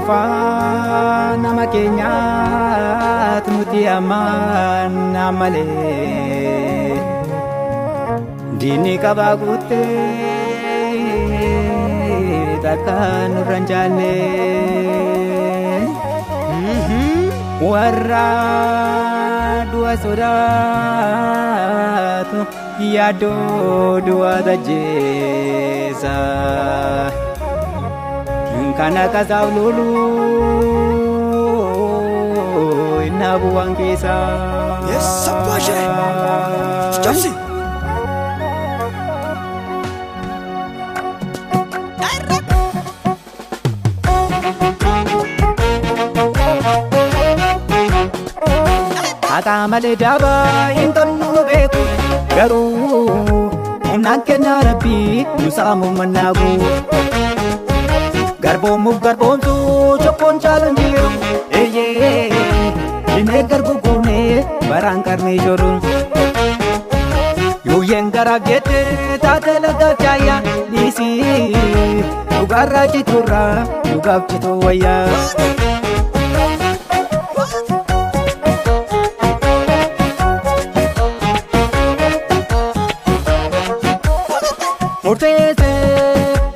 qofaa nama keenyaat nuti ammaan malee diinni qabaa guuttee takka nurra hin jaalle warra du'a sodaatu yaaddoo du'a tajjeessa kana kasaaf lolu inna bu'aan keessa Jamsi Akka malee daabaa hin tolnu beeku garuu humnaan kennaa rabbii nu saamu mannaagu garboomuuf garboomsuu cokkoon caalan jiru inni garguguunee baraan qarnee jiru yuuyyeen garaaf jette taate lagaaf chaayyaa dhiisii dhugaarraa citurraa dhugaaf cituu wayyaa. Murteesse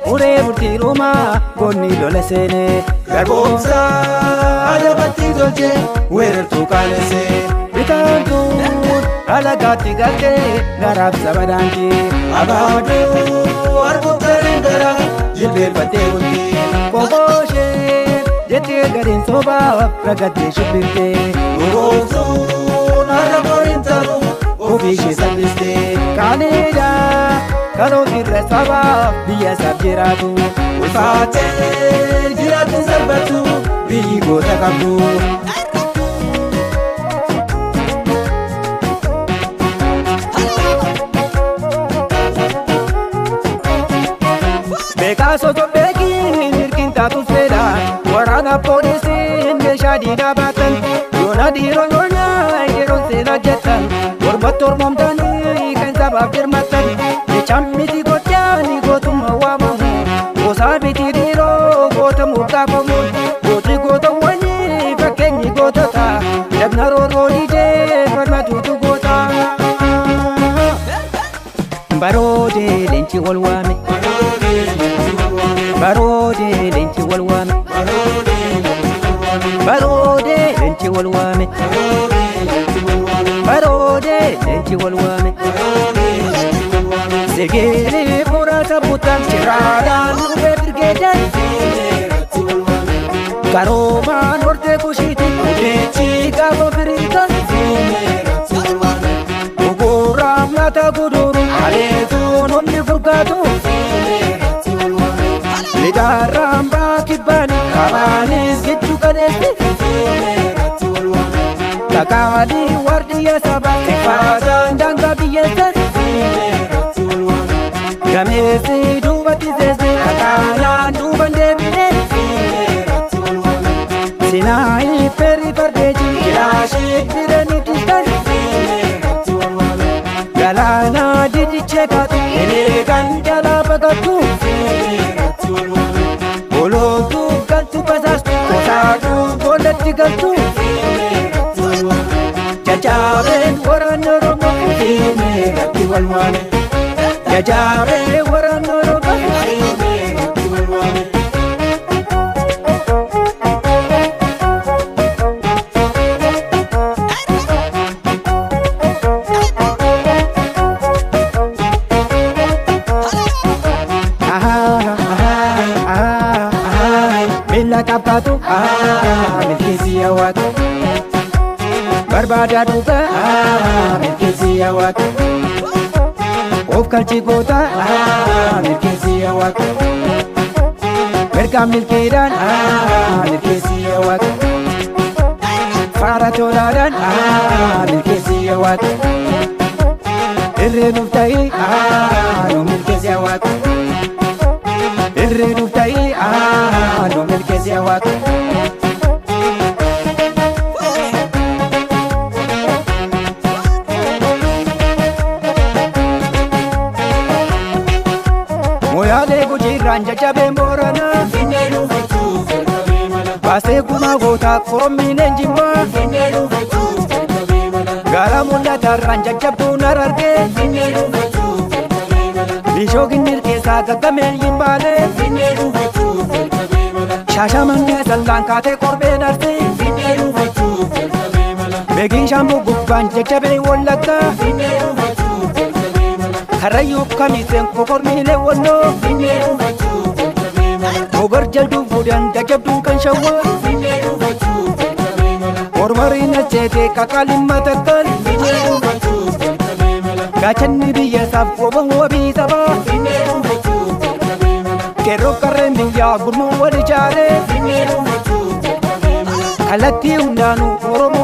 muree murtii ruumaa goonni lola seene garboomsa adabatti tolche weerartuu qaalesse bitaantuun alagaatti galtee garaaf saba daanti abaaduu arguuttariin gara jilbeeffattee bulti qoqooshee jettee gadiin sobaaf ragattee shibbirte dhugoomsuun har'a boriin ta'u ofii ishee salphiste qaaniidha kaloo irra sabaaf biyya isaaf jiraatu ulfaatee jiraatu salphatu biyyi goota qabdu. Beekaa soso beekiin hirkiin taatus fedha waraana poolisiin meeshaa diinaa baatan yoona dhiiroo yoona yeroon seena jettan mormatti hormomtanii kan sabaaf dirmatan. Chammiti gochaani gootummaa waamamu gosaa biti dhiiroo gootamuuf gaafamu gooti gootawwanii fakkeenyi gootota dabna rooroo dhiidee falmatuutu goota. Baroodee leenci wal waame baroodee leenci wal waame baroodee leenci wal waame baroodee leenci wal waame. Segere murasa butan ciraadhaan dhufee birgeedhaan karoomaan hortee kushiiti beechi gaafa firiitan gugurraaf laata guduru aleetuun humni furgaatu lidaarraan baakibbaani kabaanis gidduu qadeessi kakaalii wardiyya sabaa faasaan daangaa biyyeessan gameessi duubatti seese akaalaan duuban deebine sinaayi perri fardeeji kilaashii biranii distan galaana didichee kaatu eleegan jalaa baqattu olootu galtu basaastu kotaatuu boolatti galtu jajaabeen waraanni oromoo fiimee gatti wal waame. Jajaabee waraanni oromoo fiimee gatti wal waame. Mila kapatu milkisi awatu barbaada dhuga milkisi awatu of kalchi goota milkisi awatu merga milkiidhaan milkisi awatu faara tolaadhaan milkisi awatu irree nuuf ta'ii nu milkisi awatu. Irree nuuf ta'ii nu milkeessi awwaatu. Moyaalee gujiirraan jajjabeen Booranaa Kaasee gumaa gootaa korommiineen jimmaa Gaara mul'atarraan jajjabduun arargee Bishoo ginnir keessaa gaggameen yimbaalee Shaashamannee sallaan kaatee korbeen arsii Beekiin shaambuu gubbaan jajjabee wallaggaa Karrayyuu kamiseen kokormiilee walloo Obar jalduun fuudhan jajjabduun kan shawwaa Mormariin acheetee kakaalin matakkal Gaachanni biyyasaaf qoban wabii sabaa Kerroo qarreen biyyaa gurmuun wal ijaaree Kallattii hundaanuu Oromoo